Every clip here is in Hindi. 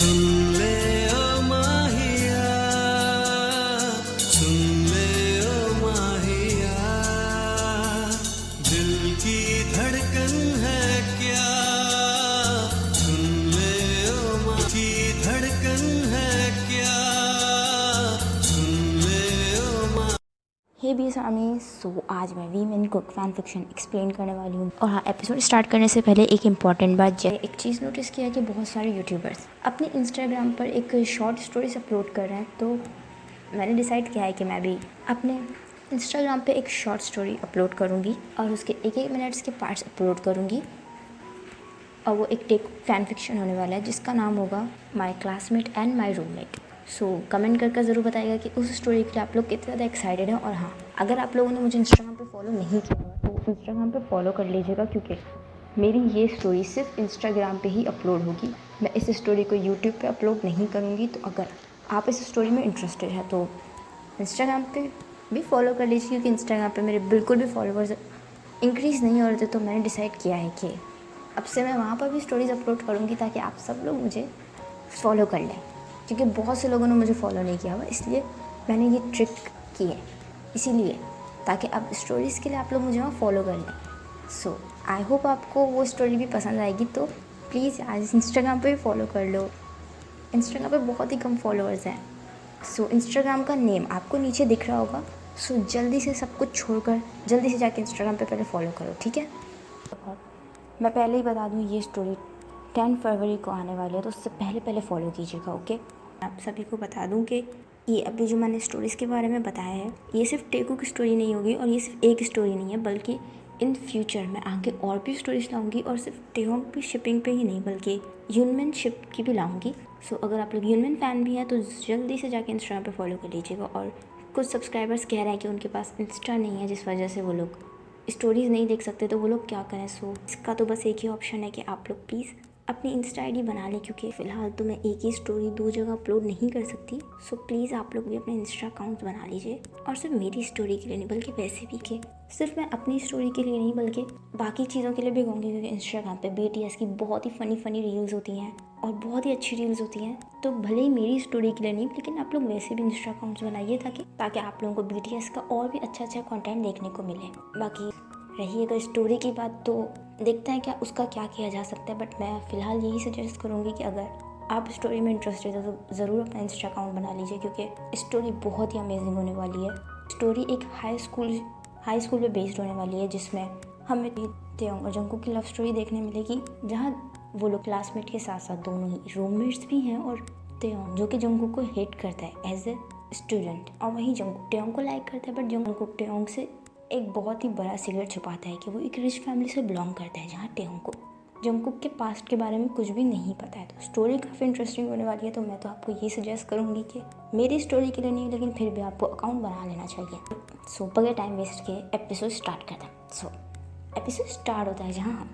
सुन ले ओ माहिया, सुन ले ओ माहिया, दिल की धड़कन है क्या, सुन ले ओ माहिया की धड़कन है क्या, सुन ले ओ माहिया। हे बीस आर्मी। सो आज मैं Vminkook fan fiction explain करने वाली हूँ। और हाँ, एपिसोड स्टार्ट करने से पहले एक इम्पॉर्टेंट बात, एक चीज़ नोटिस किया है कि बहुत सारे यूट्यूबर्स अपने इंस्टाग्राम पर एक शॉर्ट स्टोरीज अपलोड कर रहे हैं। तो मैंने डिसाइड किया है कि मैं भी अपने इंस्टाग्राम पे एक शॉर्ट स्टोरी अपलोड करूँगी और उसके एक मिनट्स के पार्ट्स अपलोड करूँगी। और वो एक टेक फैन फिक्शन होने वाला है जिसका नाम होगा माई classmate and my roommate. So comment करके ज़रूर बताइएगा कि उस स्टोरी के लिए आप लोग कितने ज़्यादा एक्साइटेड हैं। और हाँ, अगर आप लोगों ने मुझे इंस्टाग्राम पे फॉलो नहीं किया हुआ तो इंस्टाग्राम पे फॉलो कर लीजिएगा, क्योंकि मेरी ये स्टोरी सिर्फ इंस्टाग्राम पे ही अपलोड होगी। मैं इस स्टोरी को यूट्यूब पे अपलोड नहीं करूँगी। तो अगर आप इस स्टोरी में इंटरेस्टेड हैं तो इंस्टाग्राम पे भी फॉलो कर लीजिए, क्योंकि इंस्टाग्राम पे मेरे बिल्कुल भी फॉलोअर्स इंक्रीज़ नहीं हो रहे थे। तो मैंने डिसाइड किया है कि अब से मैं वहाँ पर भी स्टोरीज़ अपलोड करूँगी ताकि आप सब लोग मुझे फॉलो कर लें, क्योंकि बहुत से लोगों ने मुझे फॉलो नहीं किया हुआ। इसलिए मैंने ये ट्रिक की है, इसीलिए ताकि अब स्टोरीज़ के लिए आप लोग मुझे वहाँ फॉलो कर लें। सो आई होप आपको वो स्टोरी भी पसंद आएगी। तो प्लीज़ आज इंस्टाग्राम पे भी फॉलो कर लो। इंस्टाग्राम पे बहुत ही कम फॉलोअर्स हैं। सो इंस्टाग्राम का नेम आपको नीचे दिख रहा होगा। सो जल्दी से सब कुछ छोड़कर जल्दी से जाके इंस्टाग्राम पे पहले फॉलो करो, ठीक है। मैं पहले ही बता दूँ, ये स्टोरी 10 फरवरी को आने वाली है, तो उससे पहले फॉलो कीजिएगा, ओके। आप सभी को बता दूँ कि ये अभी जो मैंने स्टोरीज़ के बारे में बताया है, ये सिर्फ टेकू की स्टोरी नहीं होगी और ये सिर्फ एक स्टोरी नहीं है, बल्कि इन फ्यूचर में आगे और भी स्टोरीज लाऊंगी। और सिर्फ टेहोंग की शिपिंग पे ही नहीं, बल्कि यूनमिन शिप की भी लाऊंगी। सो अगर आप लोग यूनमिन फ़ैन भी हैं तो जल्दी से जाके इंस्टाग्राम पे फॉलो कर लीजिएगा। और कुछ सब्सक्राइबर्स कह रहे हैं कि उनके पास इंस्टा नहीं है, जिस वजह से वो लोग स्टोरीज़ नहीं देख सकते, तो वो लोग क्या करें। सो इसका तो बस एक ही ऑप्शन है कि आप लोग प्लीज़ अपनी इंस्टा आईडी बना लें, क्योंकि फ़िलहाल तो मैं एक ही स्टोरी 2 जगह अपलोड नहीं कर सकती। सो प्लीज़ आप लोग भी अपने इंस्टा अकाउंट बना लीजिए। और सिर्फ मेरी स्टोरी के लिए नहीं, बल्कि वैसे भी कि सिर्फ मैं अपनी स्टोरी के लिए नहीं, बल्कि बाकी चीज़ों के लिए भी कहूँगी, क्योंकि इंस्टाग्राम पे BTS की बहुत ही फ़नी रील्स होती हैं और बहुत ही अच्छी रील्स होती हैं। तो भले ही मेरी स्टोरी के लिए नहीं, लेकिन आप लोग वैसे भी इंस्टा अकाउंट्स बनाइए ताकि आप लोगों को BTS का और भी अच्छा कंटेंट देखने को मिले। बाकी रही अगर स्टोरी की बात, तो देखते हैं उसका क्या किया जा सकता है। बट मैं फ़िलहाल यही सजेस्ट करूँगी कि अगर आप स्टोरी में इंटरेस्टेड हो तो ज़रूर अपना इंस्टा अकाउंट बना लीजिए, क्योंकि स्टोरी बहुत ही अमेजिंग होने वाली है। स्टोरी एक हाई स्कूल पे बेस्ड होने वाली है, जिसमें हमें तेयोंग और जंगकुक की लव स्टोरी देखने मिलेगी, जहाँ वो लोग क्लासमेट के साथ साथ दोनों ही रूममेट्स भी हैं। और तेयोंग जो कि जंगकुक को हेट करता है एज ए स्टूडेंट, और वहीं जंगकुक तेयोंग को लाइक करता है। बट जंगकुक तेयोंग से एक बहुत ही बड़ा सीक्रेट छुपाता है कि वो एक रिच फैमिली से बिलोंग करता है, जहाँ तेयोंग को जंगकुक के पास्ट के बारे में कुछ भी नहीं पता है। तो स्टोरी काफ़ी इंटरेस्टिंग होने वाली है। तो मैं तो आपको ये सजेस्ट करूँगी कि मेरी स्टोरी के लिए नहीं, लेकिन फिर भी आपको अकाउंट बना लेना चाहिए। सो बगैर टाइम वेस्ट के एपिसोड स्टार्ट करते हैं। सो एपिसोड स्टार्ट होता है जहाँ हम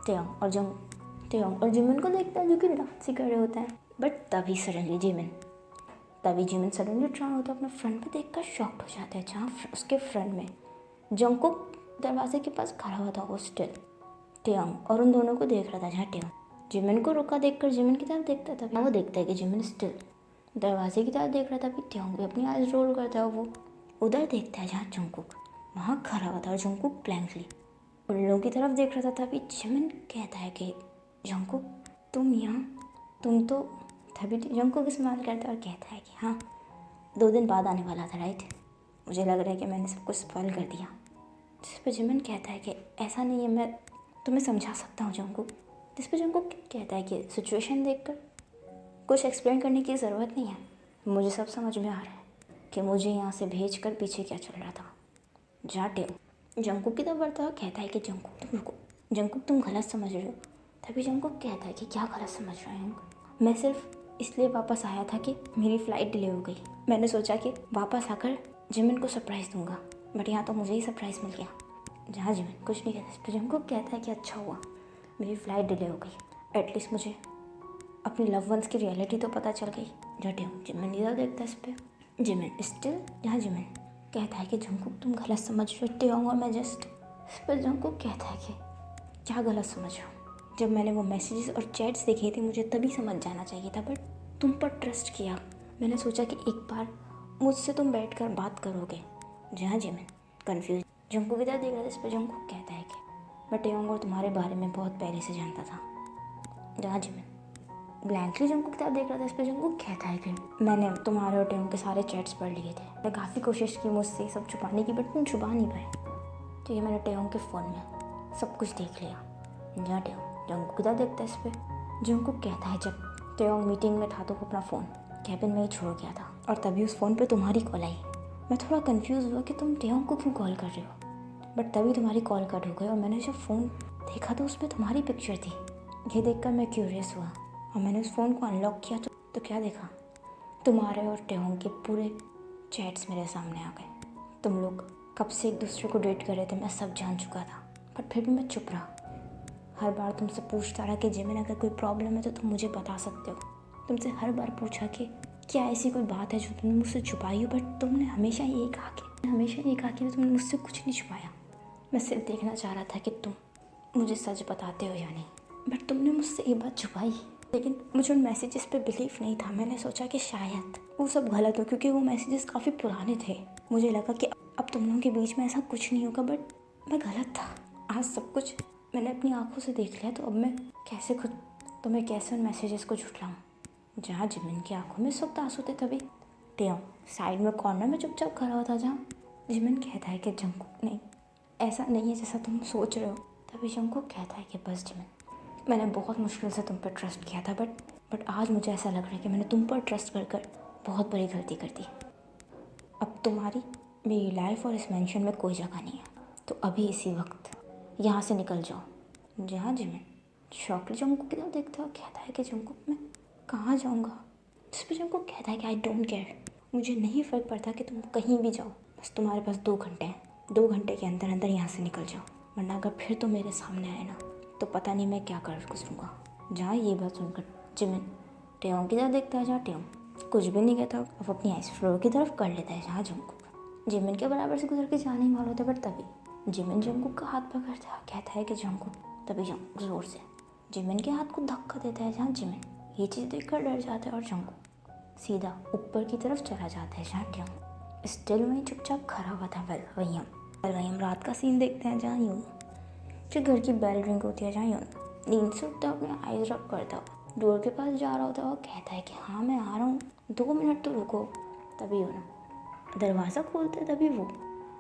तेयोंग और जिमिन को देखते हैं, जो कि डांस ही कर रहे होते हैं। बट तभी जिमिन सडनली टर्न होता है, अपने फ्रेंड पे देखकर शॉक्ड हो जाता है, जहाँ उसके फ्रेंड में जंगकुक दरवाजे के पास खड़ा हुआ था। वो स्टिल तेयोंग और उन दोनों को देख रहा था, जहाँ तेयोंग जिमिन को रुका देखकर जिमिन की तरफ देखता था। वो देखता है कि जिमिन स्टिल दरवाजे की तरफ देख रहा था। फिर तेयोंग भी अपनी आइज रोल करता है, वो उधर देखता है जहाँ जंगकुक वहाँ खड़ा हुआ था। और जंगकुक ब्लैंकली उन लोगों की तरफ देख रहा था। तभी जिमिन कहता है कि जंगकुक तुम यहाँ, तुम तो तभी जंगकुक स्माइल करता है और कहता है कि हाँ, 2 दिन बाद आने वाला था, राइट। मुझे लग रहा है कि मैंने सब कुछ स्पॉइल कर दिया। जिस पर जिमिन कहता है कि ऐसा नहीं है, मैं तुम्हें समझा सकता हूँ जंगकुक। जिस पर जंगकुक कहता है कि सिचुएशन देखकर कुछ एक्सप्लेन करने की ज़रूरत नहीं है, मुझे सब समझ में आ रहा है कि मुझे यहाँ से भेज कर पीछे क्या चल रहा था। जहाँ जंगकुक की तरफ बढ़ता हुआ कहता है कि जंगकुक तुम रुको, जंगकुक तुम गलत समझ रहे हो। तभी जंगकुक कहता है कि क्या गलत समझ रहे हैं, मैं सिर्फ इसलिए वापस आया था कि मेरी फ़्लाइट डिले हो गई। मैंने सोचा कि वापस आकर जिमिन को सरप्राइज़ दूंगा, बट यहाँ तो मुझे ही सरप्राइज़ मिल गया। जहाँ जिमिन कुछ नहीं कहता। इस पर जंगकुक कहता है कि अच्छा हुआ मेरी फ़्लाइट डिले हो गई, एटलीस्ट मुझे अपने लव वंस की रियलिटी तो पता चल गई। जहाँ जिमिन इधर देखता है इस पर जिमिन स्टिल, जहाँ जिमिन कहता है कि जंगकुक तुम गलत समझ रहे हो और मैं जस्ट। इस पर जंगकुक कहता है कि क्या गलत समझ रहा हूँ, जब मैंने वो मैसेजेस और चैट्स देखे थे मुझे तभी समझ जाना चाहिए था, बट तुम पर ट्रस्ट किया। मैंने सोचा कि एक बार मुझसे तुम बैठकर बात करोगे। जहाँ जिमिन कंफ्यूज जंगकुक की तरफ देख रहा था। इस पर जंगकुक कहता है कि मैं टेयोंग और तुम्हारे बारे में बहुत पहले से जानता था। जहाँ जिमिन ब्लैंकली जंगकुक की तरफ देख रहा था। इस पर जंगकुक कहता है कि मैंने तुम्हारे और टेयोंग के सारे चैट्स पढ़ लिए थे। मैं काफ़ी कोशिश की मुझसे सब छुपाने की, बट तुम छुपा नहीं पाए। तो ये मैंने टेयोंग के फ़ोन में सब कुछ देख लिया। जहाँ टेयोंग जंगकुक की तरफ देखता है। इस पर जंगकुक कहता है जब टेयोंग मीटिंग में था तो वो अपना फ़ोन कैबिन में ही छोड़ गया था और तभी उस फ़ोन पे तुम्हारी कॉल आई। मैं थोड़ा कंफ्यूज हुआ कि तुम टेयोंग को क्यों कॉल कर रहे हो, बट तभी तुम्हारी कॉल कट हो गई और मैंने जब फ़ोन देखा तो उसमें तुम्हारी पिक्चर थी। ये देखकर मैं क्यूरियस हुआ और मैंने उस फ़ोन को अनलॉक किया तो क्या देखा, तुम्हारे और टेयोंग के पूरे चैट्स मेरे सामने आ गए। तुम लोग कब से एक दूसरे को डेट कर रहे थे मैं सब जान चुका था, बट फिर भी मैं चुप रहा। हर बार तुमसे पूछता रहा कि जिमिन अगर कोई प्रॉब्लम है तो तुम मुझे बता सकते हो। तुमसे हर बार पूछा कि क्या ऐसी कोई बात है जो तुमने मुझसे छुपाई हो, बट तुमने हमेशा ये कहा कि तुमने मुझसे कुछ नहीं छुपाया। मैं सिर्फ देखना चाह रहा था कि तुम मुझे सच बताते हो या नहीं, बट तुमने मुझसे ये बात छुपाई। लेकिन मुझे उन मैसेजेस पे बिलीव नहीं था। मैंने सोचा कि शायद वो सब गलत हो, क्योंकि वो मैसेजेस काफ़ी पुराने थे। मुझे लगा कि अब तुम लोगों के बीच में ऐसा कुछ नहीं होगा, बट मैं गलत था। आज सब कुछ मैंने अपनी आंखों से देख लिया, तो अब मैं कैसे उन मैसेजेस को झुठलाऊँ। जहाँ जिमिन की आंखों में सब आंसू थे तभी टेयोंग साइड में कॉर्नर में चुपचाप खड़ा हुआ था। जहाँ जिमिन कहता है कि जंगकुक नहीं, ऐसा नहीं है जैसा तुम सोच रहे हो। तभी जंगकुक कहता है कि बस जिमिन, मैंने बहुत मुश्किल से तुम पर ट्रस्ट किया था, बट आज मुझे ऐसा लग रहा है कि मैंने तुम पर ट्रस्ट कर बहुत बड़ी गलती कर दी। अब तुम्हारी मेरी लाइफ और इस मेंशन में कोई जगह नहीं है, तो अभी इसी वक्त यहाँ से निकल जाओ। जहाँ जिमिन शॉक जंगकुक की तरफ देखता है, कहता है कि जंगकुक मैं कहाँ जाऊँगा। जिस पर जंगकुक कहता है कि आई डोंट केयर, मुझे नहीं फ़र्क पड़ता कि तुम कहीं भी जाओ, बस तुम्हारे पास 2 घंटे हैं। 2 घंटे के अंदर अंदर यहाँ से निकल जाओ, वरना अगर फिर तो मेरे सामने आए ना तो पता नहीं मैं क्या कर गुजरूँगा। जहाँ ये बात सुनकर जिमिन टेयोंग की तरफ देखता है। जहाँ टेयोंग कुछ भी नहीं कहता, अब अपनी आइस फ्लोर की तरफ कर लेता है। जहाँ जंगकुक जिमिन के बराबर से गुजर के जाने ही वाला होता है, बट तभी जिमिन जंगकुक का हाथ पकड़ता है, कहता है कि जंगकुक। तभी जंगकुक जोर से जिमिन के हाथ को धक्का देता है। जहाँ जिमिन ये चीज़ देखकर डर जाता है और जंगकुक सीधा ऊपर की तरफ चला जाता है। जहाँ टेयोंग स्टिल वहीं चुपचाप खड़ा हुआ था। वहीं हम रात का सीन देखते हैं। जहाँ यून जो घर की बेल रिंग होती है। जहाँ यून नींद से उठता अपने आइज रब करता हुआ डोर के पास जा रहा होता है और कहता है कि हाँ मैं आ रहा हूँ, 2 मिनट तो रुको। तभी यून दरवाज़ा खोलते तभी वो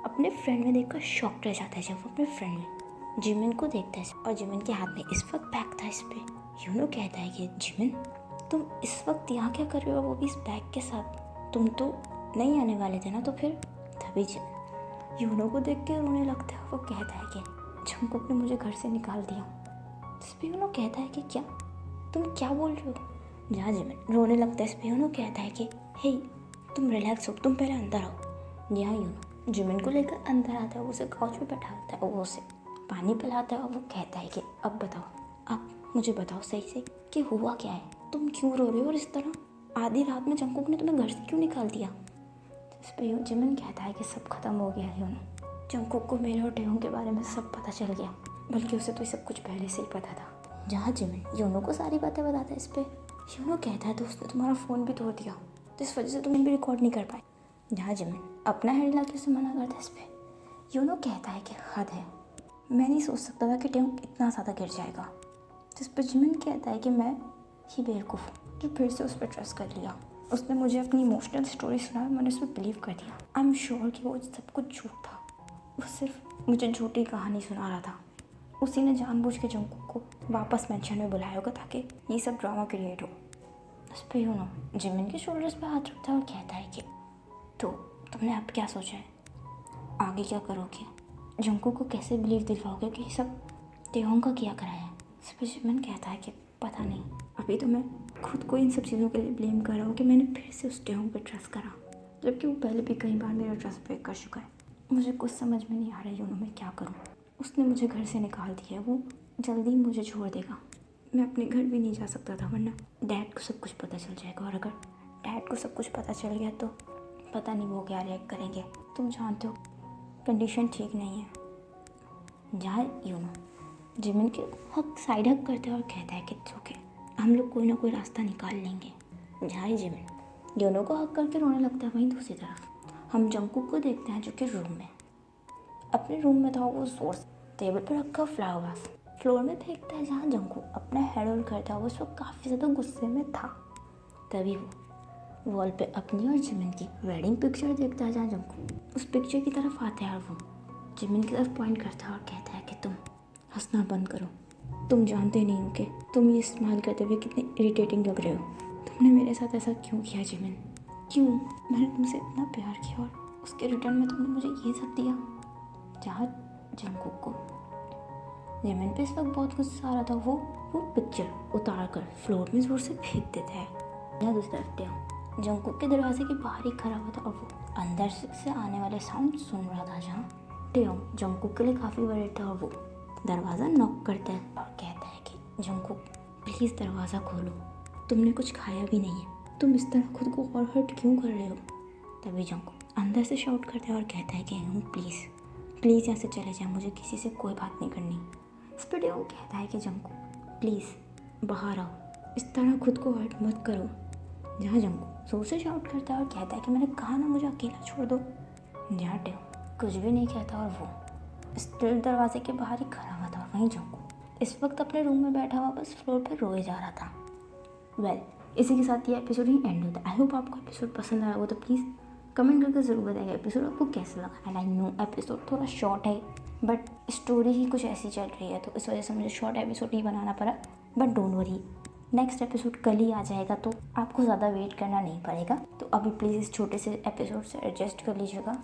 अपने फ्रेंड में देखकर शॉक रह जाता है। जब वो अपने फ्रेंड में जिमिन को देखता है और जिमिन के हाथ में इस वक्त बैग था। इस पे यूनो कहता है कि जिमिन तुम इस वक्त यहाँ क्या कर रहे हो, वो भी इस बैग के साथ, तुम तो नहीं आने वाले थे ना। तो फिर तभी जिमिन यूनो को देख के रोने लगता है। वो कहता है कि जंगकुक ने मुझे घर से निकाल दिया। इस पे यूनो कहता है कि क्या तुम क्या बोल रहे हो। जहाँ जिमिन रोने लगता है। इस पे यूनो कहता है कि हे तुम रिलैक्स हो, तुम पहले अंदर आओ। यहाँ यूनो जिमिन को लेकर अंदर आता है, उसे काउच पे बैठाता है, वो उसे पानी पिलाता है और वो कहता है कि अब बताओ, अब मुझे बताओ सही से कि हुआ क्या है, तुम क्यों रो रहे हो और इस तरह आधी रात में जंगकुक ने तुम्हें घर से क्यों निकाल दिया। इस पर जिमिन कहता है कि सब खत्म हो गया है यूनो, जंगकुक को मेरे और टेयोंग के बारे में सब पता चल गया, बल्कि उसे तो सब कुछ पहले से ही पता था। जहाँ जिमिन यूनो को सारी बातें बताता है। इस पर यूनो कहता है तो उसने तुम्हारा फ़ोन भी तोड़ दिया, तो इस वजह से तुम भी रिकॉर्ड नहीं कर पाए। जहाँ जिमिन अपना हेड ला के उसे मना करता है। इस पर यूनो कहता है कि हद है, मैं नहीं सोच सकता था कि टेयोंग इतना ज़्यादा गिर जाएगा। जिस पर जिमिन कहता है कि मैं ही बेवकूफ़ हूँ जो फिर से उस पर ट्रस्ट कर लिया। उसने मुझे अपनी इमोशनल स्टोरी सुनाई, मैंने उस पर बिलीव कर दिया। आई एम श्योर कि वो सब कुछ झूठ था, वो सिर्फ मुझे झूठी कहानी सुना रहा था। उसी ने जानबूझ के जंगकुक को वापस मेंशन में बुलाया होगा ताकि ये सब ड्रामा क्रिएट हो। उस पर यूनो जिमिन के शोल्डर्स पे हाथ रखता है और कहता है कि तो तुमने अब क्या सोचा है, आगे क्या करोगे, जंगकुक को कैसे बिलीव दिलवाओगे कि सब टेयोंग का किया करा है। इस पर जिमिन कहता है कि पता नहीं, अभी तो मैं खुद को इन सब चीज़ों के लिए ब्लेम कर रहा हूँ कि मैंने फिर से उस टेयोंग पे ट्रस्ट करा, जबकि वो पहले भी कई बार मेरा ट्रस्ट ब्रेक कर चुका है। मुझे कुछ समझ में नहीं आ रहा यूनो मैं क्या करूँ। उसने मुझे घर से निकाल दिया, वो जल्दी मुझे छोड़ देगा। मैं अपने घर भी नहीं जा सकता था, वरना डैड को सब कुछ पता चल जाएगा, और अगर डैड को सब कुछ पता चल गया तो पता नहीं वो क्या रिएक्ट करेंगे। तुम जानते हो कंडीशन ठीक नहीं है। जहाँ यूनो जिमिन के हक साइड हक करते हैं और कहता है कि ओके, हम लोग कोई ना कोई रास्ता निकाल लेंगे। जहाँ ही जिमिन दोनों को हक करके रोने लगता है, वहीं दूसरी तरफ हम जंगकुक को देखते हैं जो कि रूम में अपने रूम में था। वो जोर से टेबल पर रखा फ्लावर वास फ्लोर में फेंकता है, जहाँ जंगकुक अपना हेड होल्ड करता है। वो उस वक्त काफ़ी ज़्यादा गुस्से में था। तभी वो वॉल पे अपनी और जिमिन की वेडिंग पिक्चर देखता है, जहाँ जंगकुक उस पिक्चर की तरफ आता है और वो जिमिन की तरफ पॉइंट करता है और कहता है कि तुम हंसना बंद करो, तुम जानते नहीं हो कि तुम ये स्माइल करते हुए कितने इरिटेटिंग लग रहे हो। तुमने मेरे साथ ऐसा क्यों किया जिमिन? क्यों? मैंने तुमसे इतना प्यार किया और उसके रिटर्न में तुमने मुझे ये सब दिया। जहाँ जंगकुक को जिमिन पे इस वक्त बहुत गुस्सा आ रहा था। वो पिक्चर उतार कर फ्लोर में ज़ोर से फेंक देता है। यहाँ दूसरी तरफ जंगकुक के दरवाजे के बाहर ही खड़ा हुआ था और वो अंदर से आने वाले साउंड सुन रहा था। जहाँ टेयोंग जंगकुक के लिए काफ़ी वरीड था और वो दरवाज़ा नॉक करता है और कहता है कि जंगकुक प्लीज़ दरवाज़ा खोलो, तुमने कुछ खाया भी नहीं है, तुम इस तरह खुद को और हर्ट क्यों कर रहे हो? तभी जंगकुक अंदर से शाउट करता है और कहता है कि प्लीज़ यहाँ से चले जाए, मुझे किसी से कोई बात नहीं करनी। इस पर टेयोंग कहता है कि जंगकुक प्लीज़ बाहर आओ, इस तरह खुद को हर्ट मत करो। जहाँ जंगकुक जोर से शाउट करता है और कहता है कि मैंने कहा ना मुझे अकेला छोड़ दो। जहाँ टेयोंग कुछ भी नहीं कहता और वो स्टिल दरवाजे के बाहर ही खड़ा हुआ था। और वहीं जंगकुक इस वक्त अपने रूम में बैठा हुआ बस फ्लोर पर रोए जा रहा था। इसी के साथ ये एपिसोड ही एंड होता है। आई होप आपको एपिसोड पसंद आया हो तो प्लीज़ कमेंट करके ज़रूर बताइएगा एपिसोड आपको कैसा लगा। एंड आई नो एपिसोड थोड़ा शॉर्ट है बट स्टोरी ही कुछ ऐसी चल रही है, तो इस वजह से मुझे शॉर्ट एपिसोड ही बनाना पड़ा। But don't worry, next episode कल ही आ जाएगा, तो आपको ज़्यादा वेट करना नहीं पड़ेगा। तो अभी प्लीज़ इस छोटे से एपिसोड से एडजस्ट कर लीजिएगा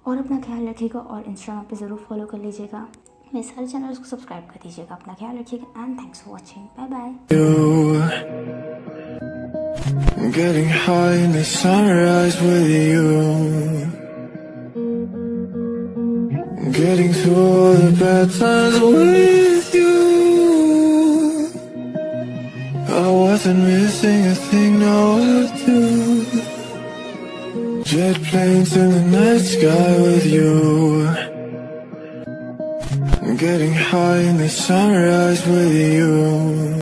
और अपना ख्याल रखिएगा और इंस्टाग्राम पे ज़रूर फॉलो कर लीजिएगा। मेरे सारे चैनल्स को सब्सक्राइब कर दीजिएगा। अपना ख्याल रखिएगा and thanks for watching. Bye bye. Getting high in the sunrise with you, getting through all the bad times with you. I wasn't missing a thing, no two. Jet planes in the night sky with you, getting high in the sunrise with you.